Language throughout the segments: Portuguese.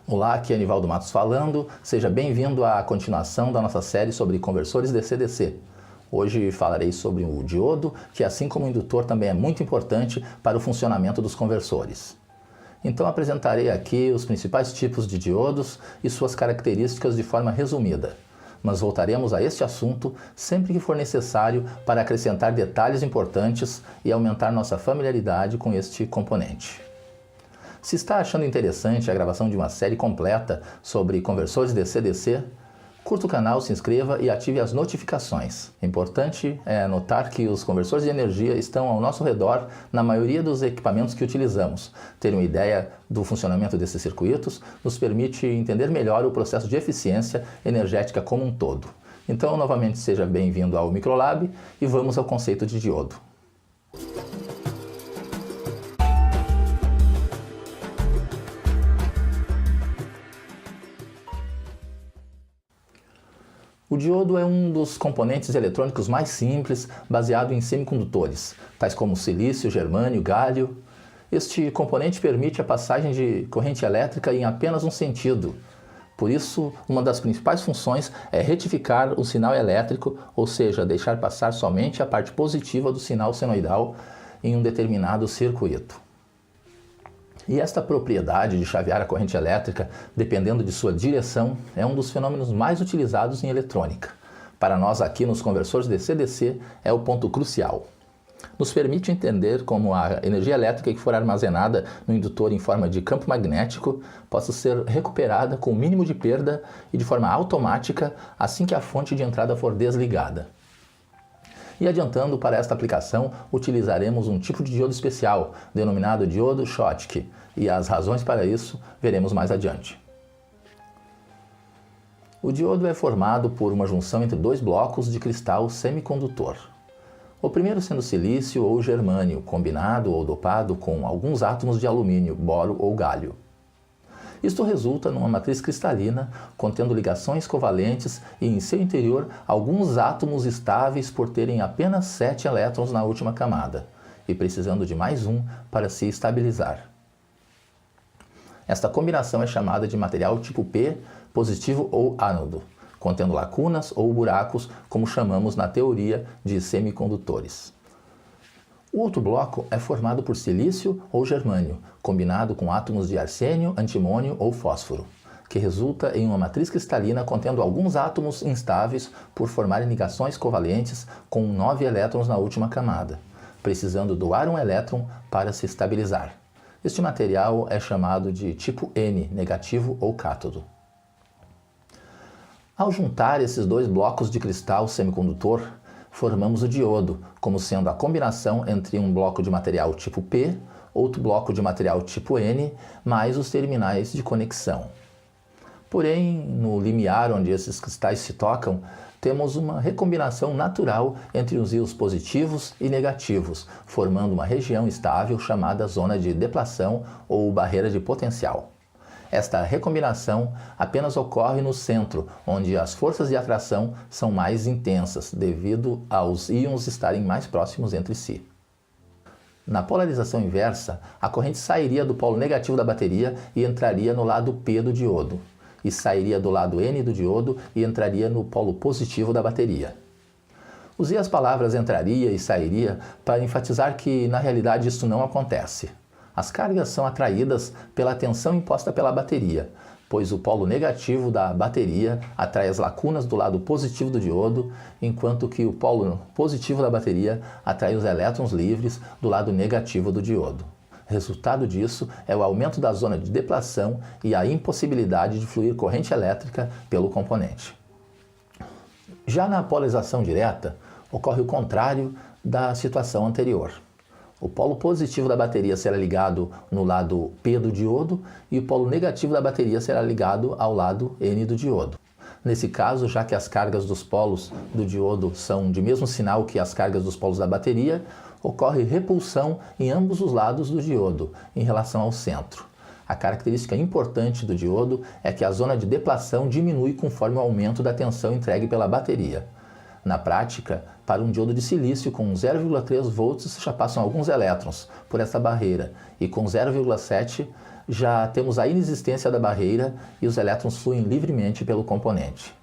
Olá, aqui é Anivaldo Matos falando. Seja bem-vindo à continuação da nossa série sobre conversores DC-DC. Hoje falarei sobre o diodo, que assim como o indutor também é muito importante para o funcionamento dos conversores. Então apresentarei aqui os principais tipos de diodos e suas características de forma resumida. Mas voltaremos a este assunto sempre que for necessário para acrescentar detalhes importantes e aumentar nossa familiaridade com este componente. Se está achando interessante a gravação de uma série completa sobre conversores DC-DC, curta o canal, se inscreva e ative as notificações. Importante é notar que os conversores de energia estão ao nosso redor na maioria dos equipamentos que utilizamos. Ter uma ideia do funcionamento desses circuitos nos permite entender melhor o processo de eficiência energética como um todo. Então, novamente, seja bem-vindo ao Microlab e vamos ao conceito de diodo. O diodo é um dos componentes eletrônicos mais simples, baseado em semicondutores, tais como silício, germânio, galho. Este componente permite a passagem de corrente elétrica em apenas um sentido. Por isso, uma das principais funções é retificar o sinal elétrico, ou seja, deixar passar somente a parte positiva do sinal senoidal em um determinado circuito. E esta propriedade de chavear a corrente elétrica, dependendo de sua direção, é um dos fenômenos mais utilizados em eletrônica. Para nós aqui nos conversores DC-DC é o ponto crucial. Nos permite entender como a energia elétrica que for armazenada no indutor em forma de campo magnético possa ser recuperada com o mínimo de perda e de forma automática assim que a fonte de entrada for desligada. E adiantando, para esta aplicação, utilizaremos um tipo de diodo especial, denominado diodo Schottky, e as razões para isso veremos mais adiante. O diodo é formado por uma junção entre dois blocos de cristal semicondutor. O primeiro sendo silício ou germânio, combinado ou dopado com alguns átomos de alumínio, boro ou galho. Isto resulta numa matriz cristalina contendo ligações covalentes e em seu interior alguns átomos estáveis por terem apenas 7 elétrons na última camada e precisando de mais um para se estabilizar. Esta combinação é chamada de material tipo P, positivo ou ánodo, contendo lacunas ou buracos, como chamamos na teoria de semicondutores. O outro bloco é formado por silício ou germânio, combinado com átomos de arsênio, antimônio ou fósforo, que resulta em uma matriz cristalina contendo alguns átomos instáveis por formarem ligações covalentes com 9 elétrons na última camada, precisando doar um elétron para se estabilizar. Este material é chamado de tipo N, negativo ou cátodo. Ao juntar esses dois blocos de cristal semicondutor, formamos o diodo, como sendo a combinação entre um bloco de material tipo P, outro bloco de material tipo N, mais os terminais de conexão. Porém, no limiar onde esses cristais se tocam, temos uma recombinação natural entre os íons positivos e negativos, formando uma região estável chamada zona de deplação ou barreira de potencial. Esta recombinação apenas ocorre no centro, onde as forças de atração são mais intensas, devido aos íons estarem mais próximos entre si. Na polarização inversa, a corrente sairia do polo negativo da bateria e entraria no lado P do diodo, e sairia do lado N do diodo e entraria no polo positivo da bateria. Usei as palavras entraria e sairia para enfatizar que, na realidade, isso não acontece. As cargas são atraídas pela tensão imposta pela bateria, pois o polo negativo da bateria atrai as lacunas do lado positivo do diodo, enquanto que o polo positivo da bateria atrai os elétrons livres do lado negativo do diodo. Resultado disso é o aumento da zona de deplação e a impossibilidade de fluir corrente elétrica pelo componente. Já na polarização direta, ocorre o contrário da situação anterior. O polo positivo da bateria será ligado no lado P do diodo e o polo negativo da bateria será ligado ao lado N do diodo. Nesse caso, já que as cargas dos polos do diodo são de mesmo sinal que as cargas dos polos da bateria, ocorre repulsão em ambos os lados do diodo em relação ao centro. A característica importante do diodo é que a zona de deplação diminui conforme o aumento da tensão entregue pela bateria. Na prática, para um diodo de silício com 0,3 volts já passam alguns elétrons por essa barreira e com 0,7 já temos a inexistência da barreira e os elétrons fluem livremente pelo componente.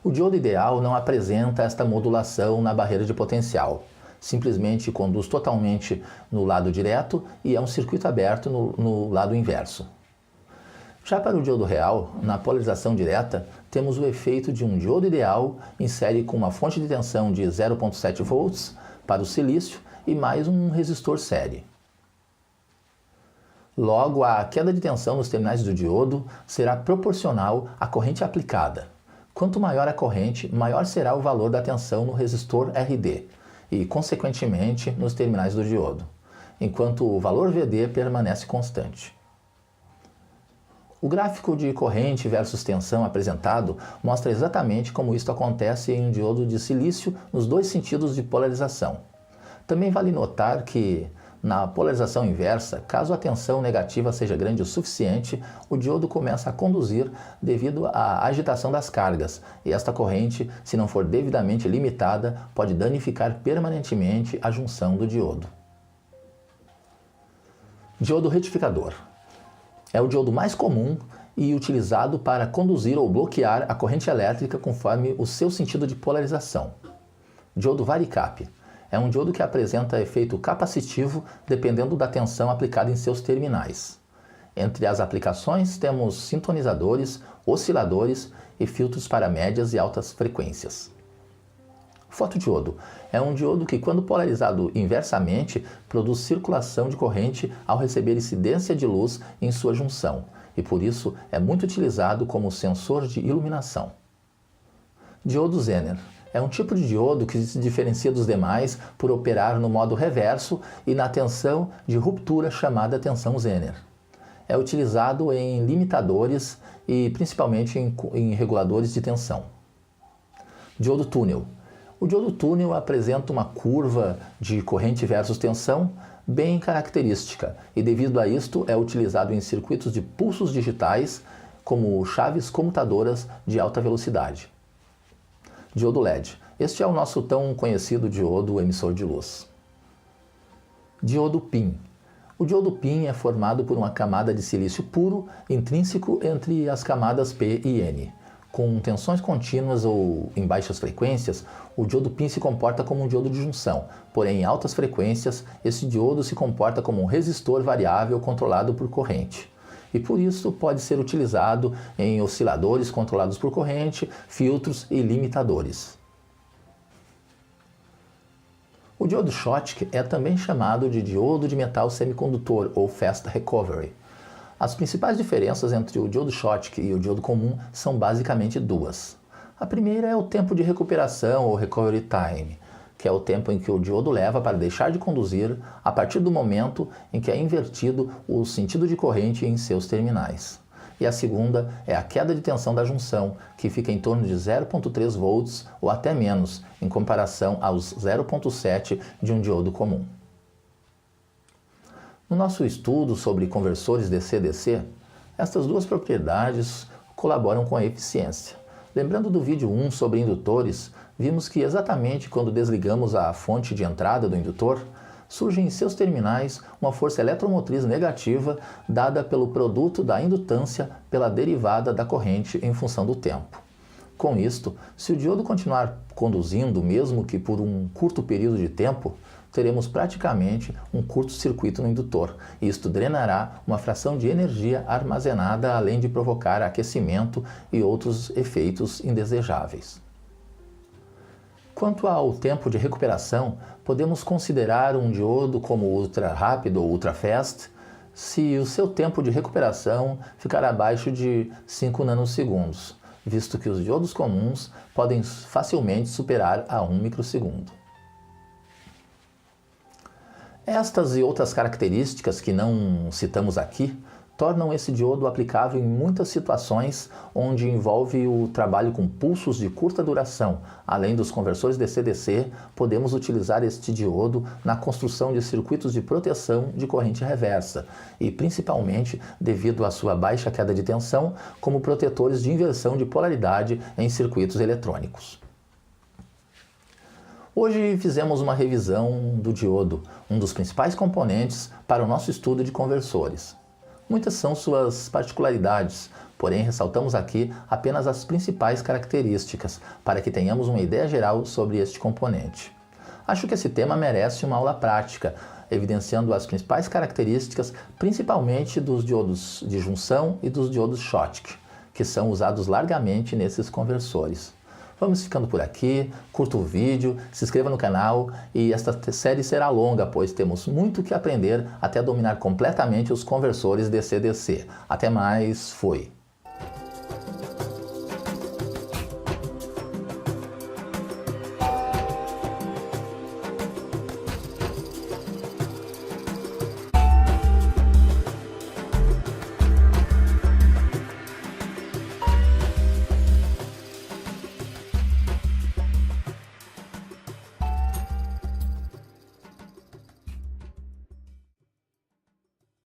O diodo ideal não apresenta esta modulação na barreira de potencial. Simplesmente conduz totalmente no lado direto e é um circuito aberto no lado inverso. Já para o diodo real, na polarização direta, temos o efeito de um diodo ideal em série com uma fonte de tensão de 0,7 volts para o silício e mais um resistor série. Logo, a queda de tensão nos terminais do diodo será proporcional à corrente aplicada. Quanto maior a corrente, maior será o valor da tensão no resistor RD e, consequentemente, nos terminais do diodo, enquanto o valor VD permanece constante. O gráfico de corrente versus tensão apresentado mostra exatamente como isto acontece em um diodo de silício nos dois sentidos de polarização. Também vale notar que, na polarização inversa, caso a tensão negativa seja grande o suficiente, o diodo começa a conduzir devido à agitação das cargas, e esta corrente, se não for devidamente limitada, pode danificar permanentemente a junção do diodo. Diodo retificador. É o diodo mais comum e utilizado para conduzir ou bloquear a corrente elétrica conforme o seu sentido de polarização. Diodo varicap. É um diodo que apresenta efeito capacitivo dependendo da tensão aplicada em seus terminais. Entre as aplicações temos sintonizadores, osciladores e filtros para médias e altas frequências. Fotodiodo é um diodo que, quando polarizado inversamente, produz circulação de corrente ao receber incidência de luz em sua junção, e por isso é muito utilizado como sensor de iluminação. Diodo Zener é um tipo de diodo que se diferencia dos demais por operar no modo reverso e na tensão de ruptura chamada tensão Zener. É utilizado em limitadores e principalmente em reguladores de tensão. Diodo túnel. O diodo túnel apresenta uma curva de corrente versus tensão bem característica e, devido a isto, é utilizado em circuitos de pulsos digitais como chaves comutadoras de alta velocidade. Diodo LED. Este é o nosso tão conhecido diodo emissor de luz. Diodo PIN. O diodo PIN é formado por uma camada de silício puro intrínseco entre as camadas P e N. Com tensões contínuas ou em baixas frequências, o diodo PIN se comporta como um diodo de junção, porém em altas frequências, esse diodo se comporta como um resistor variável controlado por corrente. E por isso pode ser utilizado em osciladores controlados por corrente, filtros e limitadores. O diodo Schottky é também chamado de diodo de metal semicondutor ou fast recovery. As principais diferenças entre o diodo Schottky e o diodo comum são basicamente duas. A primeira é o tempo de recuperação ou recovery time, que é o tempo em que o diodo leva para deixar de conduzir a partir do momento em que é invertido o sentido de corrente em seus terminais. E a segunda é a queda de tensão da junção, que fica em torno de 0,3 volts ou até menos, em comparação aos 0,7 de um diodo comum. No nosso estudo sobre conversores DC-DC, estas duas propriedades colaboram com a eficiência. Lembrando do vídeo 1 sobre indutores, vimos que exatamente quando desligamos a fonte de entrada do indutor, surge em seus terminais uma força eletromotriz negativa dada pelo produto da indutância pela derivada da corrente em função do tempo. Com isto, se o diodo continuar conduzindo, mesmo que por um curto período de tempo, teremos praticamente um curto-circuito no indutor, e isto drenará uma fração de energia armazenada, além de provocar aquecimento e outros efeitos indesejáveis. Quanto ao tempo de recuperação, podemos considerar um diodo como ultra rápido ou ultra fast se o seu tempo de recuperação ficar abaixo de 5 nanosegundos, visto que os diodos comuns podem facilmente superar a 1 microsegundo. Estas e outras características que não citamos aqui tornam esse diodo aplicável em muitas situações onde envolve o trabalho com pulsos de curta duração. Além dos conversores DC-DC, podemos utilizar este diodo na construção de circuitos de proteção de corrente reversa e, principalmente, devido à sua baixa queda de tensão, como protetores de inversão de polaridade em circuitos eletrônicos. Hoje fizemos uma revisão do diodo, um dos principais componentes para o nosso estudo de conversores. Muitas são suas particularidades, porém ressaltamos aqui apenas as principais características, para que tenhamos uma ideia geral sobre este componente. Acho que esse tema merece uma aula prática, evidenciando as principais características, principalmente dos diodos de junção e dos diodos Schottky, que são usados largamente nesses conversores. Vamos ficando por aqui, curta o vídeo, se inscreva no canal e esta série será longa, pois temos muito que aprender até dominar completamente os conversores DC-DC. Até mais, fui!